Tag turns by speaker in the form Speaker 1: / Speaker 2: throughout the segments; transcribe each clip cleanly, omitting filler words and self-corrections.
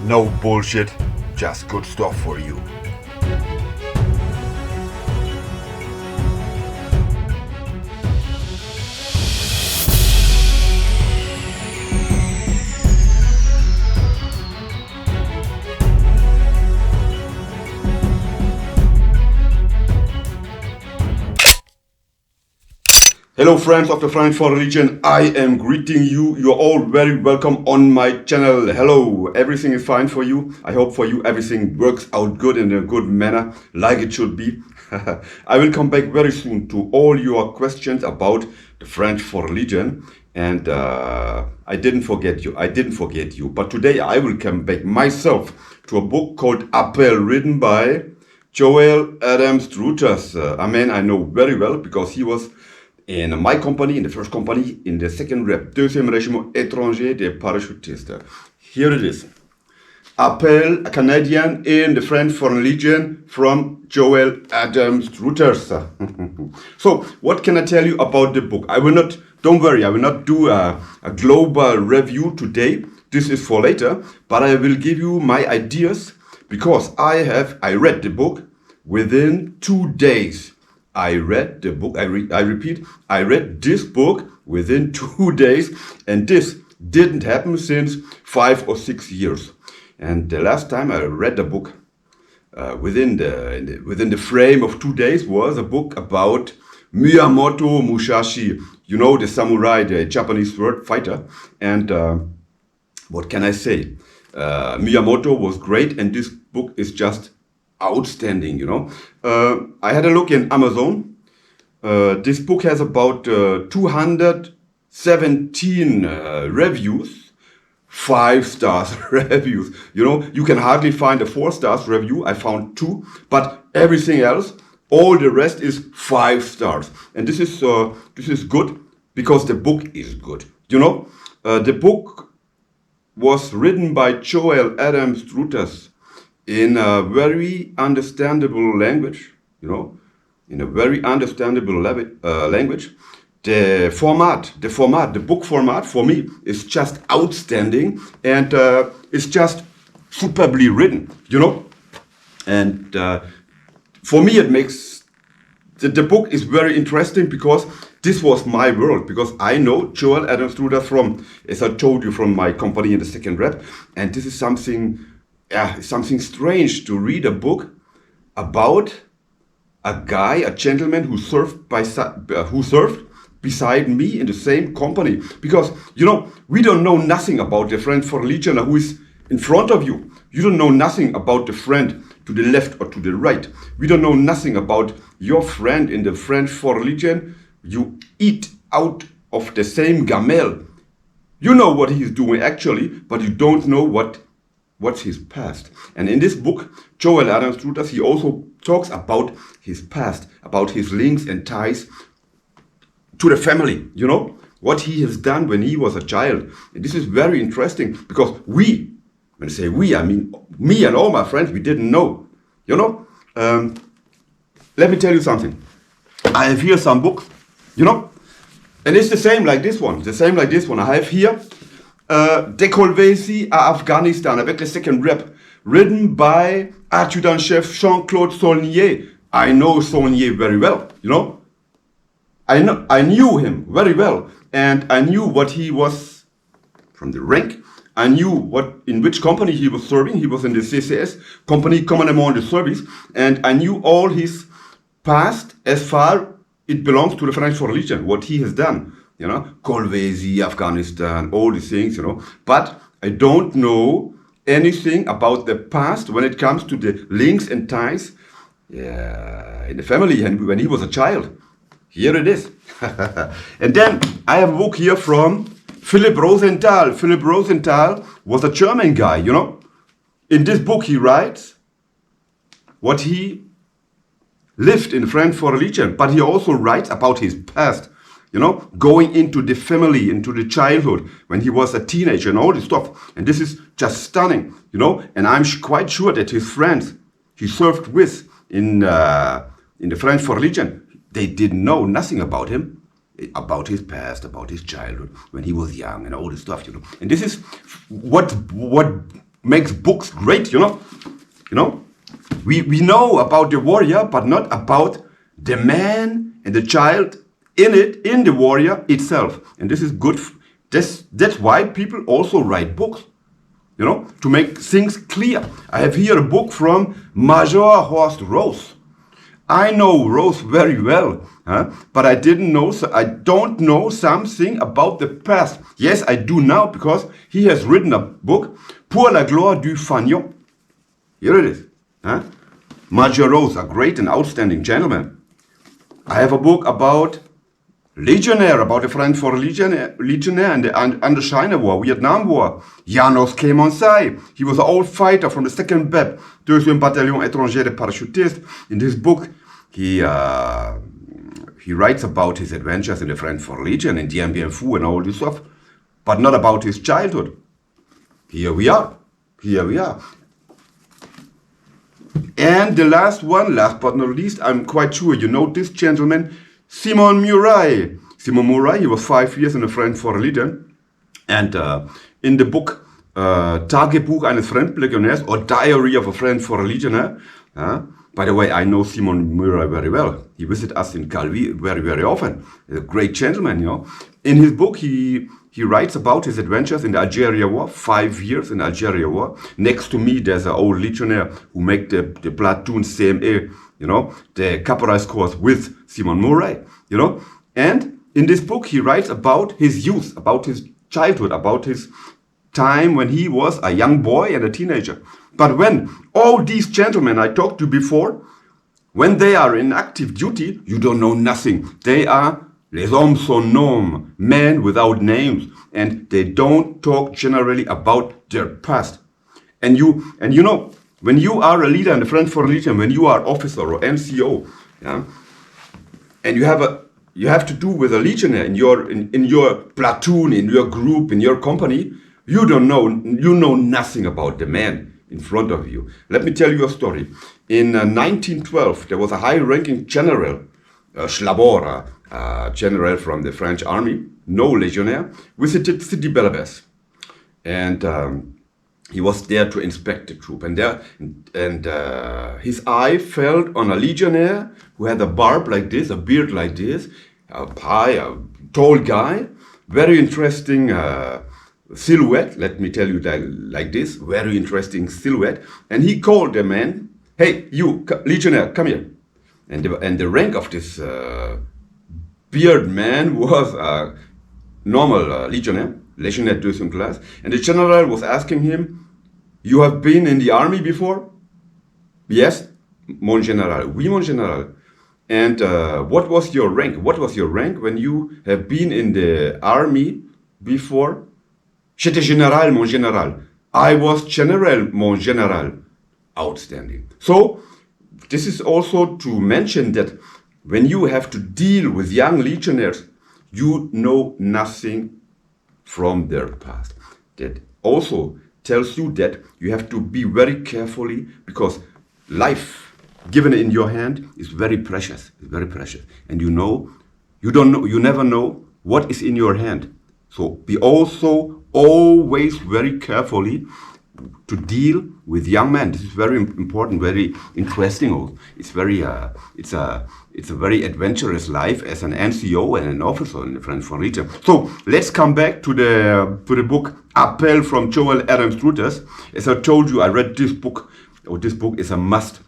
Speaker 1: No bullshit, just good stuff for you. Hello friends of the Frankfurt region, I am greeting you. You're all very welcome on my channel. Hello, everything is fine for you. I hope for you everything works out good in a good manner, like it should be. I will come back very soon to all your questions about the Frankfurt region. And I didn't forget you. But today I will come back myself to a book called Appel, written by Joel Adams Struthers. A man I know very well because he was in my company, in the first company, in the second rep, deuxième régiment étranger des parachutistes. Here it is. Appel, a Canadian in the Frankfurt Legion from Joel Adams Struthers. So, what can I tell you about the book? Don't worry, I will not do a global review today. This is for later, but I will give you my ideas because I read the book within 2 days. I read the book, I repeat, I read this book within 2 days, and this didn't happen since 5 or 6 years. And the last time I read the book within the frame of 2 days was a book about Miyamoto Musashi, you know, the samurai, the Japanese sword fighter. And what can I say? Miyamoto was great, and this book is just outstanding, you know. I had a look in Amazon. This book has about 217 reviews, 5 stars reviews. You know, you can hardly find a 4 stars review. I found 2, but everything else, all the rest is 5 stars. And this is good because the book is good. You know, the book was written by Joel Adams Struthers in a very understandable language, you know, in a very understandable language. The book format for me is just outstanding, and it's just superbly written, you know. And for me, it makes the book is very interesting because this was my world, because I know Joel Adams Struthers from, as I told you, from my company in the second rep, and this is something strange to read a book about a guy, a gentleman who served beside me in the same company. Because, you know, we don't know nothing about the friend for Legion who is in front of you. You don't know nothing about the friend to the left or to the right. We don't know nothing about your friend in the French for Legion. You eat out of the same gamelle. You know what he's doing actually, but you don't know what's his past. And in this book, Joel Adams Struthers, he also talks about his past, about his links and ties to the family, you know, what he has done when he was a child. And this is very interesting because when I say we, I mean me and all my friends, we didn't know, you know. Let me tell you something. I have here some books, you know, and it's the same like this one, I have here Décolleté à Afghanistan avec le second rep, written by Adjutant-Chef Jean-Claude Saulnier. I know Saulnier very well, you know. I knew him very well, and I knew what he was from the rank. I knew in which company he was serving. He was in the CCS, Company Commandement de Service, and I knew all his past as far it belongs to the Frankfurt Legion, what he has done. You know, Kolwezi, Afghanistan, all these things, you know. But I don't know anything about the past when it comes to the links and ties in the family and when he was a child. Here it is. And then I have a book here from Philipp Rosenthal. Philipp Rosenthal was a German guy, you know. In this book he writes what he lived in the Frankfurt Legion, but he also writes about his past. You know, going into the family, into the childhood, when he was a teenager and all this stuff. And this is just stunning, you know. And I'm quite sure that his friends he served with in the Frankfurt Legion, they didn't know nothing about him, about his past, about his childhood, when he was young and all this stuff, you know. And this is what makes books great, you know. We know about the warrior, but not about the man and the child in the warrior itself. And this is good. That's why people also write books, you know, to make things clear. I have here a book from Major Horst Rose. I know Rose very well, but I don't know something about the past. Yes, I do now, because he has written a book, Pour la gloire du Fagnon. Here it is. Major Rose, a great and outstanding gentleman. I have a book about Legionnaire, about the French for Legionnaire and the Indochina War, Vietnam War. Janos Clemenceau, he was an old fighter from the 2nd BEP, 2e Bataillon étranger de parachutistes. In this book, he writes about his adventures in the French for Legion, in Dien Bien Phu and all this stuff, but not about his childhood. Here we are. And the last one, last but not least, I'm quite sure you know this gentleman, Simon Murray. Simon Murray, he was 5 years in the French for Legion. And in the book Tagebuch eines Fremdlegionärs, or Diary of a French for Legionnaire, by the way, I know Simon Murray very well. He visits us in Calvi very, very often. He's a great gentleman, you know. In his book, he writes about his adventures in the Algeria War, 5 years in the Algeria War. Next to me, there's an old legionnaire who make the platoon CMA, you know, the caporal's course with Simon Murray, you know. And in this book, he writes about his youth, about his childhood, about his time when he was a young boy and a teenager. But when all these gentlemen I talked to before, when they are in active duty, you don't know nothing. They are les hommes sans nom, men without names, and they don't talk generally about their past. And you know, when you are a leader in the French for Legion, when you are officer or NCO, yeah, and you have to do with a legionnaire in your platoon, in your group, in your company, you know nothing about the man in front of you. Let me tell you a story. In 1912, there was a high-ranking general, Schlabor, general from the French army, no legionnaire, visited Sidi Belabès. And he was there to inspect the troop. And his eye fell on a legionnaire who had a barb like this, a beard like this, a tall guy, very interesting silhouette, let me tell you like this, very interesting silhouette. And he called the man, hey, you, legionnaire, come here. And the rank of this beard man was a normal legionnaire deuxième class. And the general was asking him, you have been in the army before? Yes, mon général. Oui, mon général. And what was your rank? What was your rank when you have been in the army before? J'étais général, mon général. I was general, mon général. Outstanding. So, this is also to mention that when you have to deal with young legionnaires, you know nothing from their past. That also tells you that you have to be very carefully, because life given in your hand is very precious. It's very precious. And you never know what is in your hand. So be also always very carefully to deal with young men. This is very important, very interesting. Also. It's a very adventurous life as an NCO and an officer in the French Foreign Legion. So let's come back to the book Appel from Joel Adam Struthers. As I told you, I read this book. This book is a must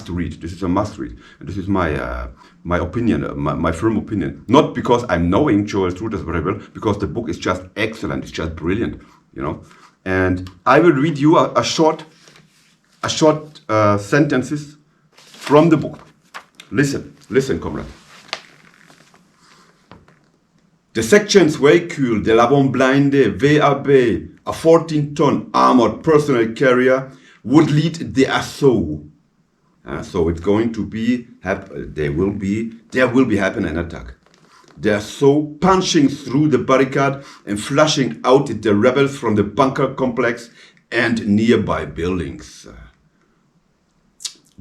Speaker 1: read. This is a must read. And this is my opinion, my firm opinion. Not because I'm knowing Joel Struthers very well, because the book is just excellent. It's just brilliant, you know. And I will read you a short sentences from the book. Listen, comrade. The section's véhicule de l'avant-blindé VAB, a 14-ton armored personnel carrier, would lead the assault. So it's going to be, there will be happen an attack. The assault punching through the barricade and flushing out the rebels from the bunker complex and nearby buildings.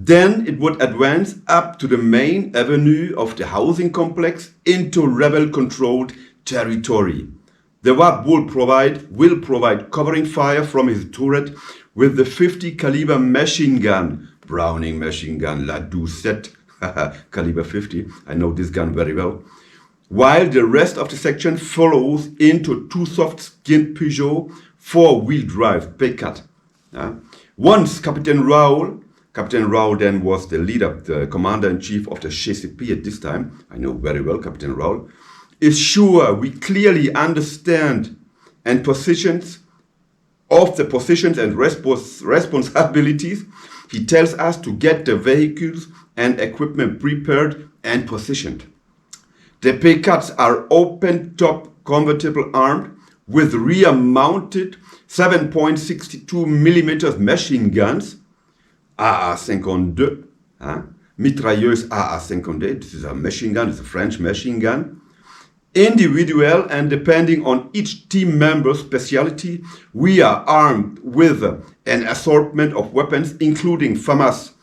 Speaker 1: Then it would advance up to the main avenue of the housing complex into rebel-controlled territory. The WAP will provide covering fire from his turret with the 50 caliber machine gun, Browning machine gun, La Doucette, caliber 50. I know this gun very well. While the rest of the section follows into two soft-skinned Peugeot 4-wheel drive P4. Once Captain Raoul then was the leader, the commander-in-chief of the GCP at this time, I know very well Captain Raoul, is sure we clearly understand and positions and responsibilities, he tells us to get the vehicles and equipment prepared and positioned. The P4s are open-top convertible armed with rear-mounted 7.62 mm machine guns, AA-52, mitrailleuse AA-52, this is a machine gun, it's a French machine gun. Individual and depending on each team member's specialty, we are armed with an assortment of weapons, including FAMAS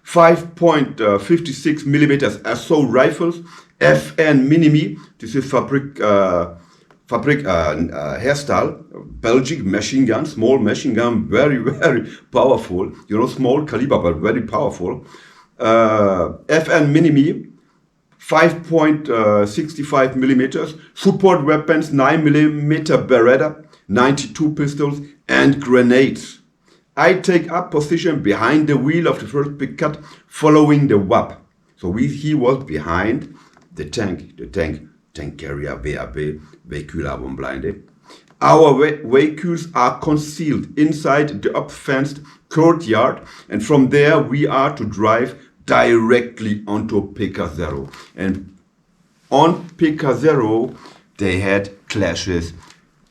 Speaker 1: 5.56 mm assault rifles, FN Minimi, this is Fabrik Herstal, Belgian machine gun, small machine gun, very, very powerful, small caliber, but very powerful. FN Minimi, 5.65 millimeters, support weapons, 9 millimeter Beretta, 92 pistols, and grenades. I take up position behind the wheel of the first P4 following the WAP. So he was behind the tank carrier VAB, Véhicule à bombe blindée. Our vehicles are concealed inside the up-fenced courtyard, and from there we are to drive directly onto P4. And on P4, they had clashes,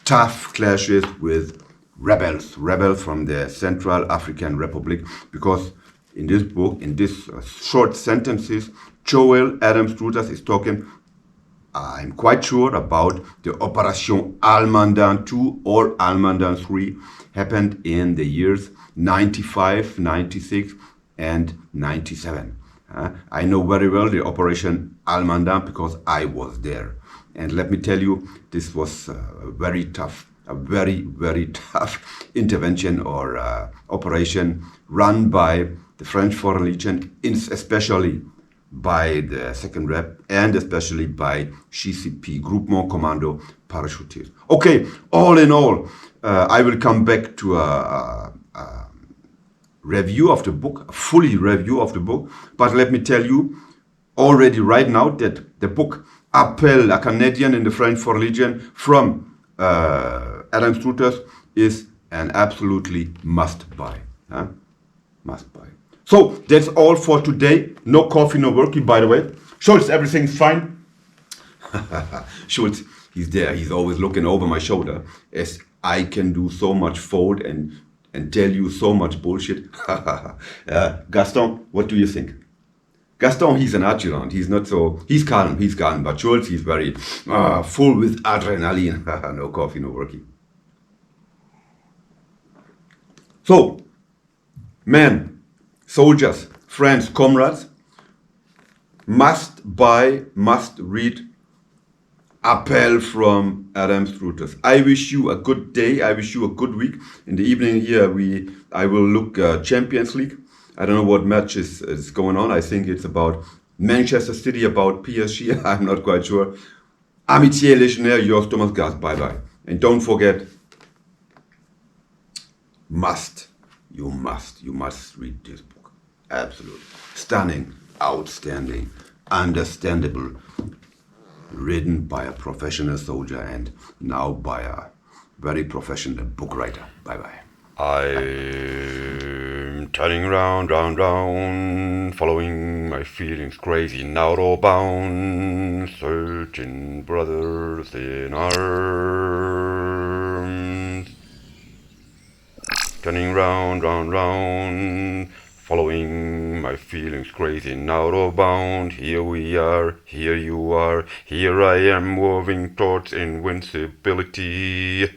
Speaker 1: tough clashes with rebels from the Central African Republic, because in this book, in these short sentences, Joel Adam Struthers is talking, I'm quite sure, about the Operation Almandan 2 or Almandan 3 happened in the years 95, 96 and 97. I know very well the Operation Almandan because I was there. And let me tell you, this was very tough, a very, very tough intervention or operation run by the French Foreign Legion, especially by the Second Rep and especially by GCP, Groupement Commando Parachutists. Okay, all in all, I will come back to a review of the book, a fully review of the book, but let me tell you already right now that the book Appel, a Canadian in the French Foreign Legion from Adam Struthers is an absolutely must buy. Must buy. So that's all for today. No coffee, no working, by the way. Schultz, everything's fine? Schultz, he's there. He's always looking over my shoulder as I can do so much fold and tell you so much bullshit. Gaston, what do you think? Gaston, he's an adjutant. He's calm, but Schultz, he's very full with adrenaline. No coffee, no working. So, men, soldiers, friends, comrades, must buy, must read Appel from Adam Struthers. I wish you a good day. I wish you a good week. In the evening here, I will look Champions League. I don't know what match is going on. I think it's about Manchester City, about PSG. I'm not quite sure. Amitié Légionnaire, yours Thomas Gast. Bye-bye. And don't forget, you must read this book. Absolutely. Stunning, outstanding, understandable, written by a professional soldier and now by a very professional book writer. Bye-bye. I'm turning round, following my feelings crazy and out of bounds, searching brothers in arms. Turning round, following my feelings crazy and out of bounds. Here we are, here you are, here I am moving towards invincibility.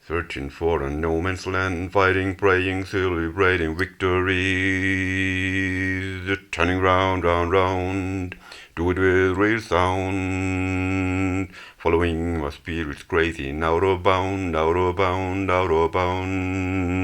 Speaker 1: Searching for a no man's land, fighting, praying, celebrating victory. Turning round, do it with real sound. Following my spirit's crazy, out of bound, out of bound, out of bound.